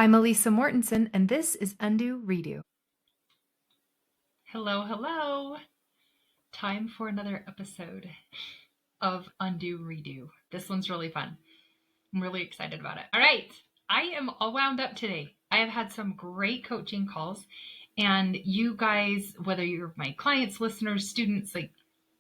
I'm Elisa Mortensen, and this is Undo Redo. Hello, hello. Time for another episode of Undo Redo. This one's really fun. I'm really excited about it. All right, I am all wound up today. I have had some great coaching calls, and you guys, whether you're my clients, listeners, students,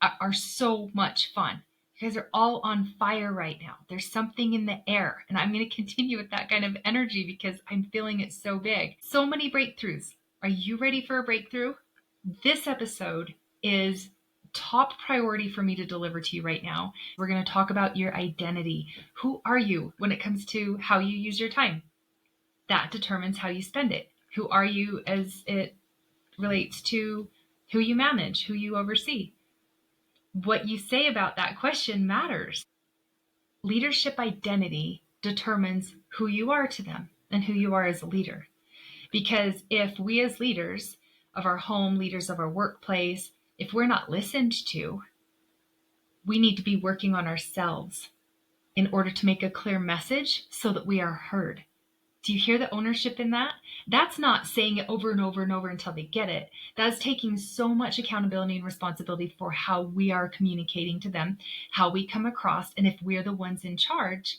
are so much fun. You guys are all on fire right now. There's something in the air, and I'm going to continue with that kind of energy because I'm feeling it so big. So many breakthroughs. Are you ready for a breakthrough? This episode is top priority for me to deliver to you right now. We're going to talk about your identity. Who are you when it comes to how you use your time? That determines how you spend it. Who are you as it relates to who you manage, who you oversee? What you say about that question matters. Leadership identity determines who you are to them and who you are as a leader. Because if we as leaders of our home, leaders of our workplace, if we're not listened to, we need to be working on ourselves in order to make a clear message so that we are heard. Do you hear the ownership in that? That's not saying it over and over and over until they get it. That's taking so much accountability and responsibility for how we are communicating to them, how we come across. And if we're the ones in charge,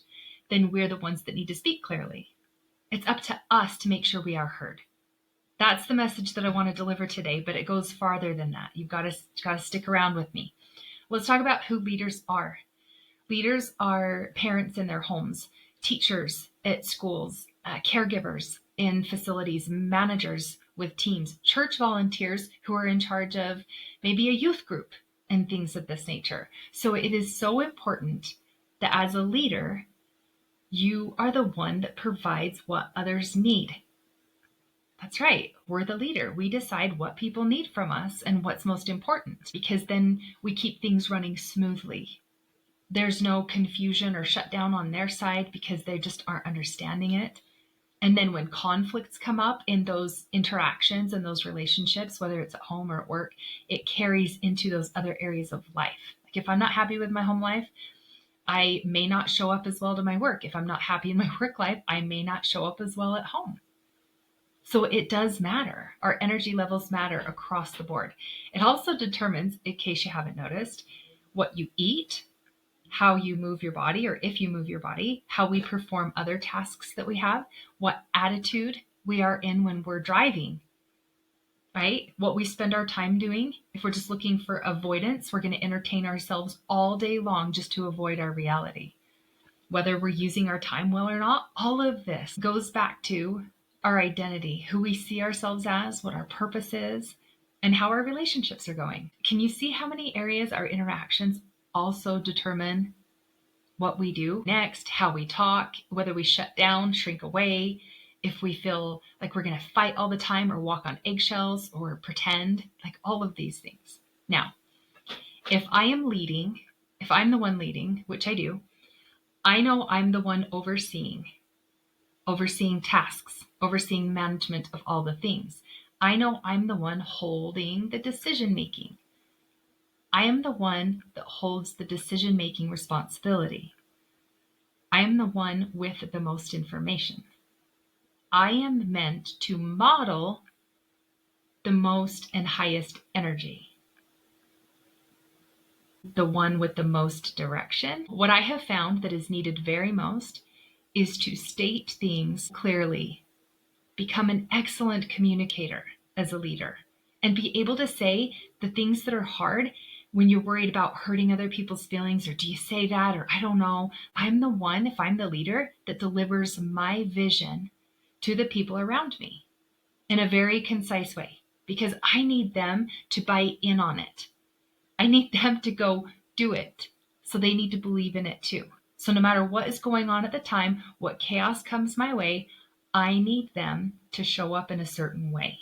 then we're the ones that need to speak clearly. It's up to us to make sure we are heard. That's the message that I want to deliver today, but it goes farther than that. You've got to stick around with me. Let's talk about who leaders are. Leaders are parents in their homes, teachers at schools, caregivers in facilities, managers with teams, church volunteers who are in charge of maybe a youth group and things of this nature. So it is so important that as a leader, you are the one that provides what others need. That's right. We're the leader. We decide what people need from us and what's most important, because then we keep things running smoothly. There's no confusion or shutdown on their side because they just aren't understanding it. And then when conflicts come up in those interactions and those relationships, whether it's at home or at work, it carries into those other areas of life. Like if I'm not happy with my home life, I may not show up as well to my work. If I'm not happy in my work life, I may not show up as well at home. So it does matter. Our energy levels matter across the board. It also determines, in case you haven't noticed, what you eat, how you move your body, or if you move your body, how we perform other tasks that we have, what attitude we are in when we're driving, right? What we spend our time doing. If we're just looking for avoidance, we're going to entertain ourselves all day long just to avoid our reality. Whether we're using our time well or not, all of this goes back to our identity, who we see ourselves as, what our purpose is, and how our relationships are going. Can you see how many areas our interactions also determine what we do next, how we talk, whether we shut down, shrink away, if we feel like we're going to fight all the time or walk on eggshells or pretend, like all of these things. Now, if I am leading, if I'm the one leading, which I do, I know I'm the one overseeing tasks, overseeing management of all the things. I know I'm the one holding the decision making. I am the one that holds the decision making responsibility. I am the one with the most information. I am meant to model the most and highest energy, the one with the most direction. What I have found that is needed very most is to state things clearly, become an excellent communicator as a leader, and be able to say the things that are hard when you're worried about hurting other people's feelings, or do you say that, or I don't know. I'm the one, if I'm the leader, that delivers my vision to the people around me in a very concise way, because I need them to buy in on it. I need them to go do it. So they need to believe in it too. So no matter what is going on at the time, what chaos comes my way, I need them to show up in a certain way.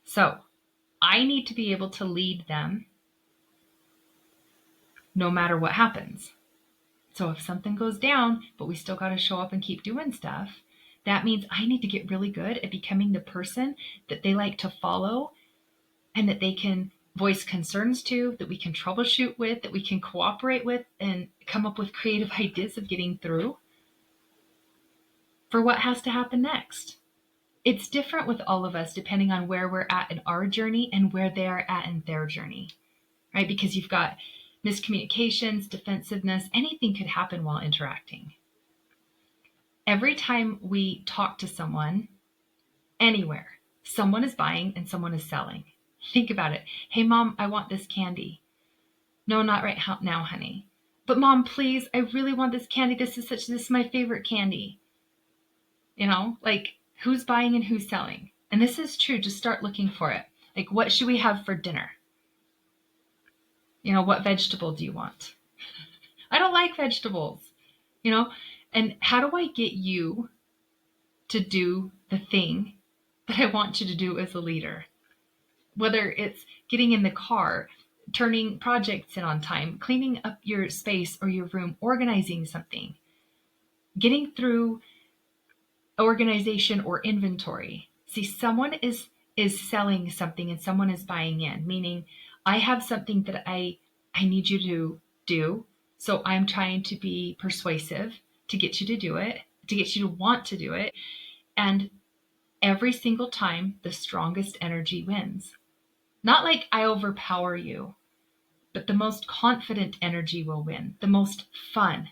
So I need to be able to lead them no matter what happens. So if something goes down, but we still got to show up and keep doing stuff, that means I need to get really good at becoming the person that they like to follow and that they can voice concerns to, that we can troubleshoot with, that we can cooperate with and come up with creative ideas of getting through. for what has to happen next. It's different with all of us depending on where we're at in our journey and where they are at in their journey, right? Because you've got miscommunications, defensiveness, anything could happen while interacting. Every time we talk to someone, anywhere, someone is buying and someone is selling. Think about it. Hey, Mom, I want this candy. No, not right now, honey. But Mom, please, I really want this candy. This is my favorite candy. Like who's buying and who's selling. And this is true. Just start looking for it. Like, what should we have for dinner? What vegetable do you want? I don't like vegetables, and how do I get you to do the thing that I want you to do as a leader? Whether it's getting in the car, turning projects in on time, cleaning up your space or your room, organizing something, getting through organization or inventory. See, someone is selling something and someone is buying in, meaning I have something that I need you to do. So I'm trying to be persuasive to get you to do it, to get you to want to do it. And every single time, the strongest energy wins. Not like I overpower you, but the most confident energy will win, the most fun,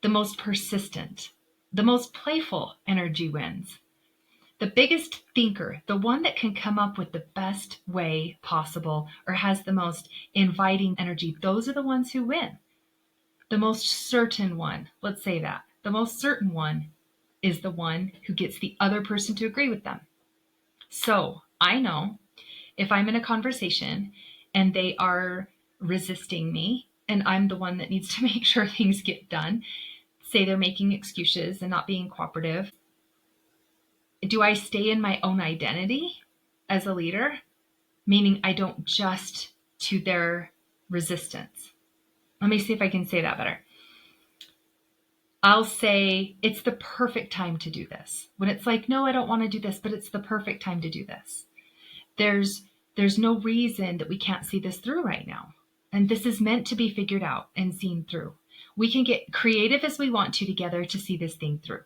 the most persistent, the most playful energy wins. The biggest thinker, the one that can come up with the best way possible or has the most inviting energy, those are the ones who win. The most certain one, let's say that, the most certain one is the one who gets the other person to agree with them. So I know if I'm in a conversation and they are resisting me and I'm the one that needs to make sure things get done, say they're making excuses and not being cooperative, do I stay in my own identity as a leader? Meaning I don't adjust to their resistance. Let me see if I can say that better. I'll say it's the perfect time to do this. When it's like, no, I don't want to do this, but it's the perfect time to do this. There's no reason that we can't see this through right now. And this is meant to be figured out and seen through. We can get creative as we want to together to see this thing through.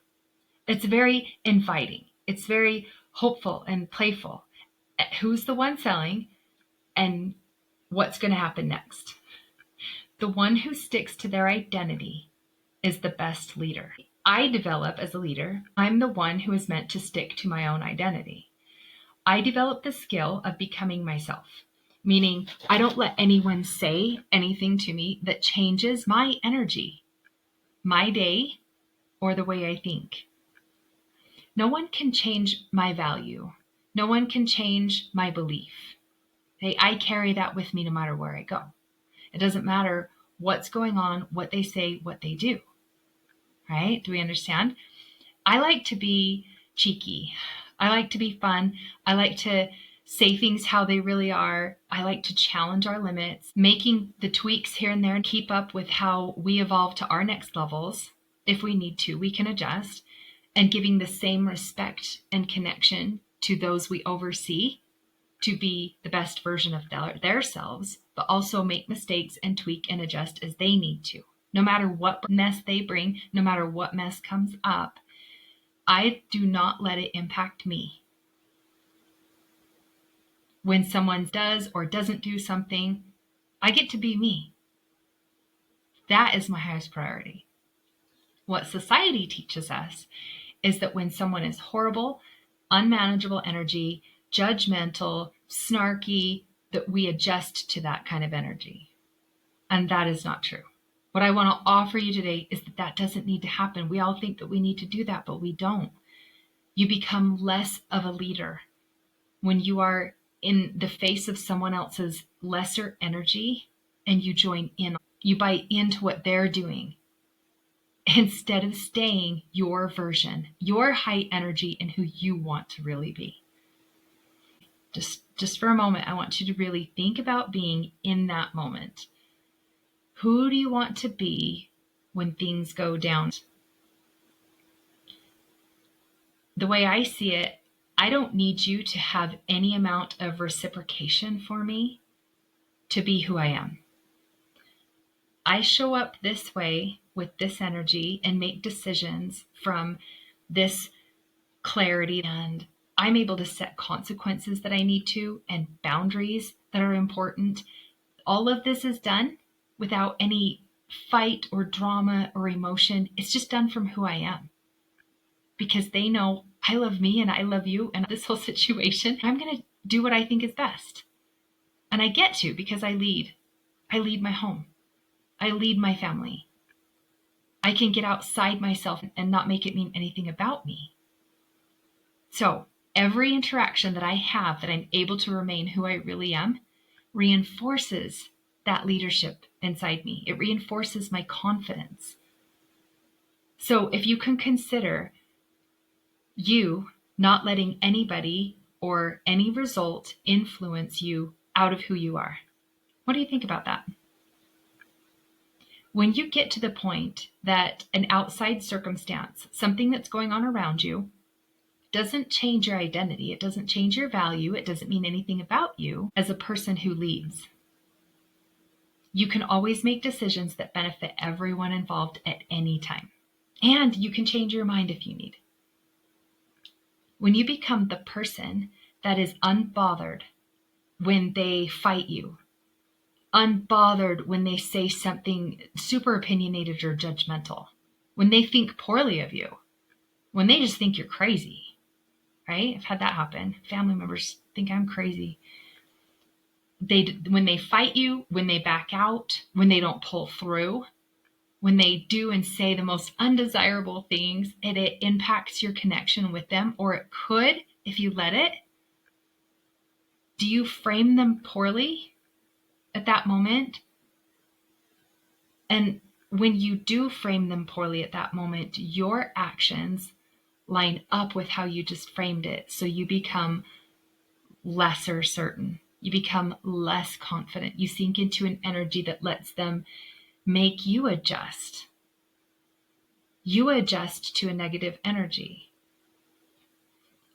It's very inviting. It's very hopeful and playful. Who's the one selling and what's going to happen next? The one who sticks to their identity is the best leader. I develop as a leader. I'm the one who is meant to stick to my own identity. I develop the skill of becoming myself, meaning I don't let anyone say anything to me that changes my energy, my day, or the way I think. No one can change my value. No one can change my belief. I carry that with me no matter where I go. It doesn't matter what's going on, what they say, what they do. Right? Do we understand? I like to be cheeky. I like to be fun. I like to say things how they really are. I like to challenge our limits, making the tweaks here and there and keep up with how we evolve to our next levels. If we need to, we can adjust, and giving the same respect and connection to those we oversee to be the best version of their selves, but also make mistakes and tweak and adjust as they need to. No matter what mess they bring, no matter what mess comes up, I do not let it impact me. When someone does or doesn't do something, I get to be me. That is my highest priority. What society teaches us is that when someone is horrible, unmanageable energy, judgmental, snarky, that we adjust to that kind of energy. And that is not true. What I want to offer you today is that doesn't need to happen. We all think that we need to do that, but we don't. You become less of a leader when you are in the face of someone else's lesser energy and you join in. You buy into what they're doing instead of staying your version, your high energy, and who you want to really be. Just for a moment, I want you to really think about being in that moment. Who do you want to be when things go down? The way I see it, I don't need you to have any amount of reciprocation for me to be who I am. I show up this way with this energy and make decisions from this clarity, and I'm able to set consequences that I need to and boundaries that are important. All of this is done without any fight or drama or emotion. It's just done from who I am, because they know I love me and I love you and this whole situation. I'm going to do what I think is best. And I get to, because I lead. I lead my home. I lead my family. I can get outside myself and not make it mean anything about me. So every interaction that I have that I'm able to remain who I really am reinforces that leadership inside me. It reinforces my confidence. So if you can consider you not letting anybody or any result influence you out of who you are. What do you think about that? When you get to the point that an outside circumstance, something that's going on around you, doesn't change your identity, it doesn't change your value, it doesn't mean anything about you as a person who leads. You can always make decisions that benefit everyone involved at any time. And you can change your mind if you need. When you become the person that is unbothered when they fight you, unbothered when they say something super opinionated or judgmental, when they think poorly of you, when they just think you're crazy, right? I've had that happen. Family members think I'm crazy. When they fight you, when they back out, when they don't pull through, when they do and say the most undesirable things, and it impacts your connection with them, or it could if you let it, do you frame them poorly at that moment? And when you do frame them poorly at that moment, your actions line up with how you just framed it. So you become lesser certain. You become less confident. You sink into an energy that lets them make you adjust. You adjust to a negative energy.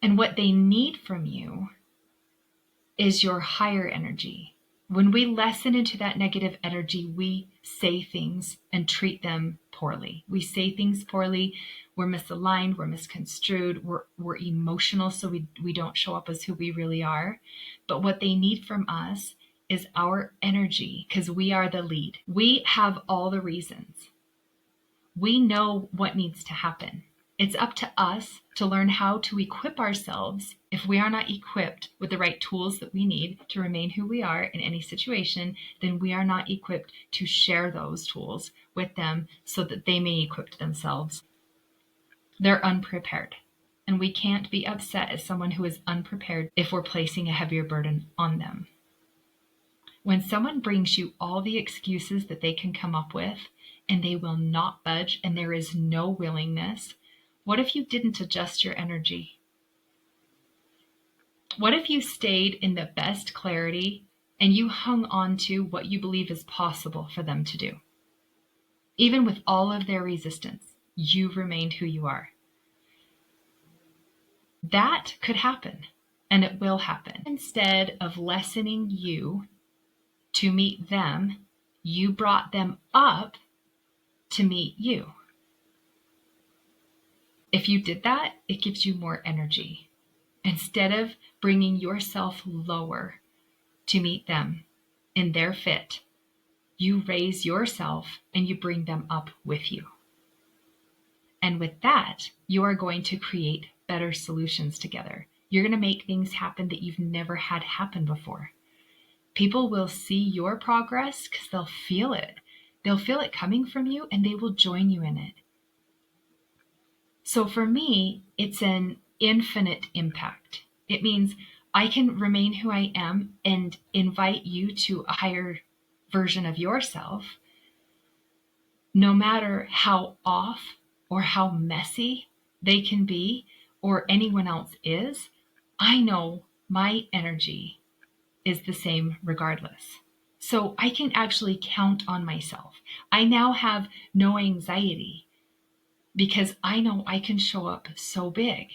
And what they need from you is your higher energy. When we lessen into that negative energy, we say things and treat them poorly. We say things poorly. We're misaligned. We're misconstrued. We're emotional, so we don't show up as who we really are. But what they need from us is our energy, because we are the lead. We have all the reasons. We know what needs to happen. It's up to us to learn how to equip ourselves. If we are not equipped with the right tools that we need to remain who we are in any situation, then we are not equipped to share those tools with them so that they may equip themselves. They're unprepared. And we can't be upset at someone who is unprepared if we're placing a heavier burden on them. When someone brings you all the excuses that they can come up with, and they will not budge, and there is no willingness, what if you didn't adjust your energy? What if you stayed in the best clarity and you hung on to what you believe is possible for them to do? Even with all of their resistance, you remained who you are. That could happen, and it will happen. Instead of lessening you to meet them, you brought them up to meet you. If you did that, it gives you more energy. Instead of bringing yourself lower to meet them in their fit, you raise yourself and you bring them up with you. And with that, you are going to create better solutions together. You're going to make things happen that you've never had happen before. People will see your progress because they'll feel it. They'll feel it coming from you, and they will join you in it. So for me, it's an infinite impact. It means I can remain who I am and invite you to a higher version of yourself, no matter how off or how messy they can be or anyone else is. I know my energy is the same regardless. So I can actually count on myself. I now have no anxiety because I know I can show up so big.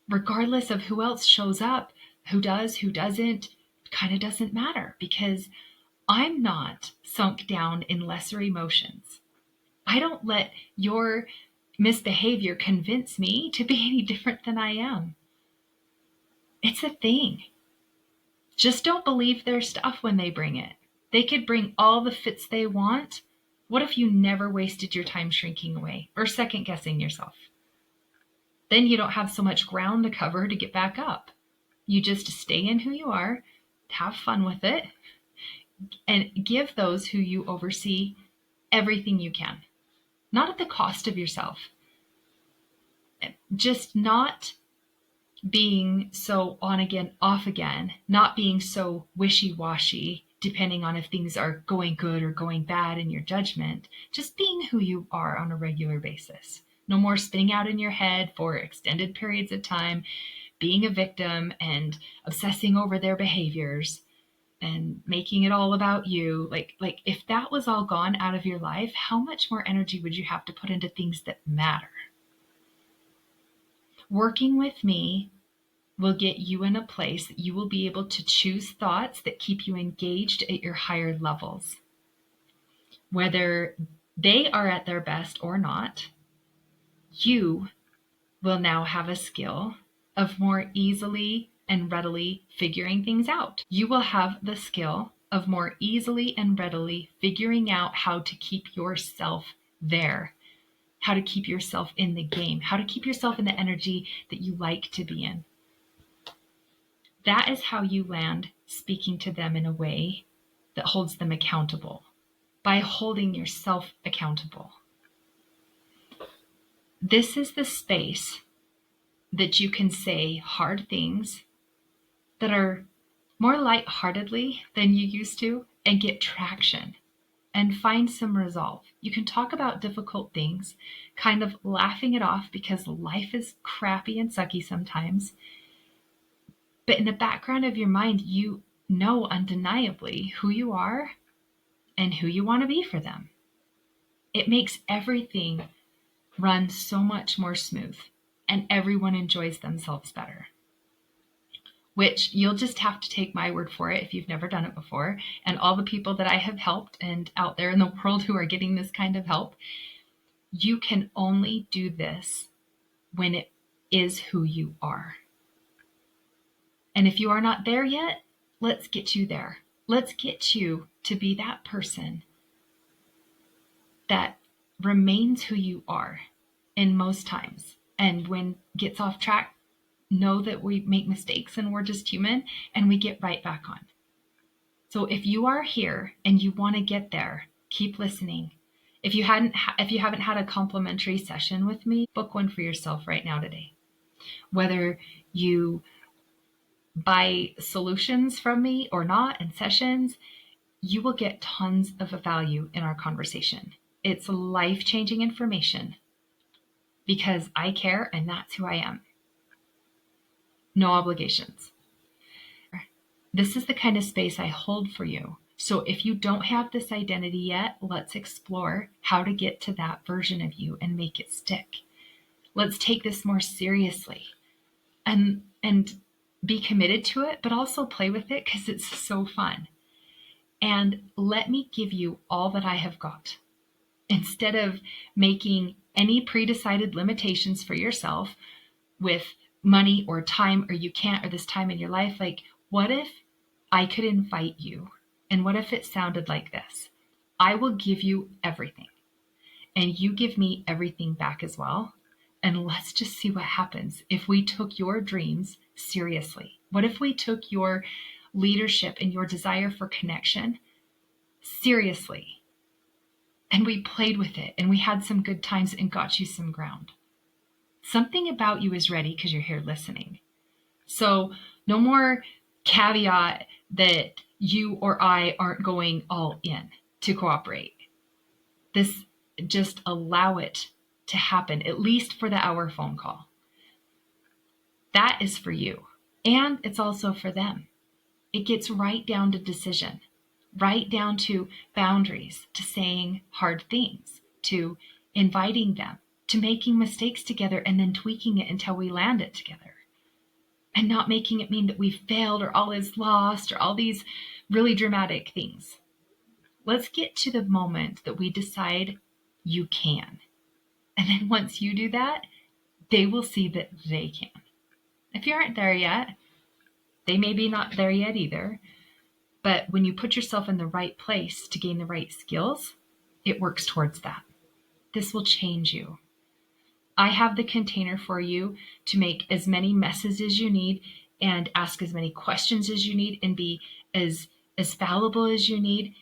Regardless of who else shows up, who does, who doesn't, kind of doesn't matter because I'm not sunk down in lesser emotions. I don't let your misbehavior convince me to be any different than I am. It's a thing. Just don't believe their stuff when they bring it. They could bring all the fits they want. What if you never wasted your time shrinking away or second guessing yourself? Then you don't have so much ground to cover to get back up. You just stay in who you are, have fun with it, and give those who you oversee everything you can. Not at the cost of yourself. Just not being so on again, off again, not being so wishy-washy, depending on if things are going good or going bad in your judgment, just being who you are on a regular basis. No more spinning out in your head for extended periods of time, being a victim and obsessing over their behaviors and making it all about you. Like if that was all gone out of your life, how much more energy would you have to put into things that matter? Working with me will get you in a place that you will be able to choose thoughts that keep you engaged at your higher levels. Whether they are at their best or not, you will now have a skill of more easily and readily figuring things out. You will have the skill of more easily and readily figuring out how to keep yourself there, how to keep yourself in the game, how to keep yourself in the energy that you like to be in. That is how you land speaking to them in a way that holds them accountable, by holding yourself accountable. This is the space that you can say hard things that are more lightheartedly than you used to and get traction and find some resolve. You can talk about difficult things, kind of laughing it off because life is crappy and sucky sometimes. But in the background of your mind, you know undeniably who you are and who you want to be for them. It makes everything run so much more smooth and everyone enjoys themselves better. Which you'll just have to take my word for it if you've never done it before. And all the people that I have helped and out there in the world who are getting this kind of help, you can only do this when it is who you are. And if you are not there yet, let's get you there. Let's get you to be that person that remains who you are in most times. And when gets off track, know that we make mistakes and we're just human and we get right back on. So if you are here and you want to get there, keep listening. If you haven't had a complimentary session with me, book one for yourself right now today. Whether you buy solutions from me or not and sessions, you will get tons of value in our conversation. It's life-changing information because I care and that's who I am. No obligations. This is the kind of space I hold for you. So if you don't have this identity yet, let's explore how to get to that version of you and make it stick. Let's take this more seriously and be committed to it, but also play with it because it's so fun. And let me give you all that I have got. Instead of making any pre-decided limitations for yourself with money or time or you can't or this time in your life, like what if I could invite you and what if it sounded like this? I will give you everything and you give me everything back as well. And let's just see what happens if we took your dreams seriously. What if we took your leadership and your desire for connection seriously? And we played with it and we had some good times and got you some ground. Something about you is ready because you're here listening. So no more caveat that you or I aren't going all in to cooperate. This, just allow it to happen, at least for the hour phone call. That is for you. And it's also for them. It gets right down to decision, right down to boundaries, to saying hard things, to inviting them, to making mistakes together and then tweaking it until we land it together. And not making it mean that we failed or all is lost or all these really dramatic things. Let's get to the moment that we decide you can. And then once you do that, they will see that they can. If you aren't there yet, they may be not there yet either. But when you put yourself in the right place to gain the right skills, it works towards that. This will change you. I have the container for you to make as many messes as you need and ask as many questions as you need and be as fallible as you need.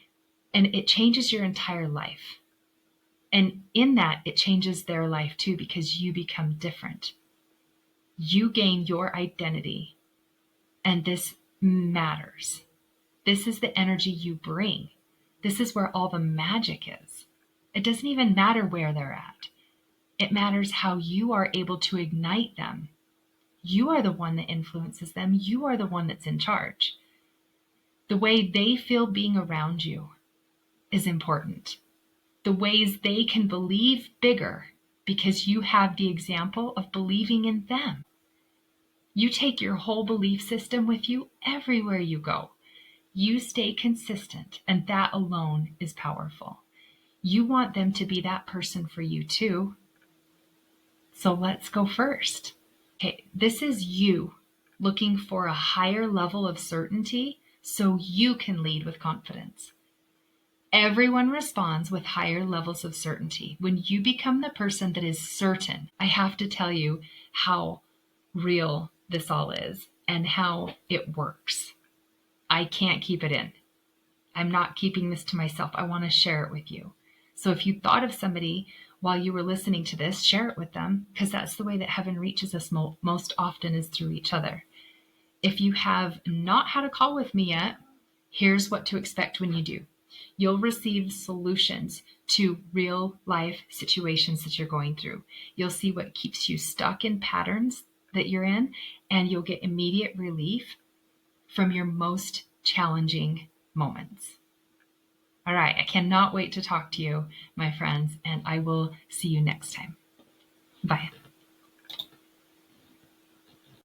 And it changes your entire life. And in that, it changes their life too, because you become different. You gain your identity, and this matters. This is the energy you bring. This is where all the magic is. It doesn't even matter where they're at. It matters how you are able to ignite them. You are the one that influences them. You are the one that's in charge. The way they feel being around you is important. The ways they can believe bigger because you have the example of believing in them. You take your whole belief system with you everywhere you go. You stay consistent, and that alone is powerful. You want them to be that person for you too. So let's go first. Okay, this is you looking for a higher level of certainty so you can lead with confidence. Everyone responds with higher levels of certainty. When you become the person that is certain, I have to tell you how real this all is and how it works. I can't keep it in. I'm not keeping this to myself. I want to share it with you. So if you thought of somebody while you were listening to this, share it with them, because that's the way that heaven reaches us most often, is through each other. If you have not had a call with me yet, here's what to expect when you do. You'll receive solutions to real life situations that you're going through. You'll see what keeps you stuck in patterns that you're in, and you'll get immediate relief from your most challenging moments. All right, I cannot wait to talk to you, my friends, and I will see you next time. Bye.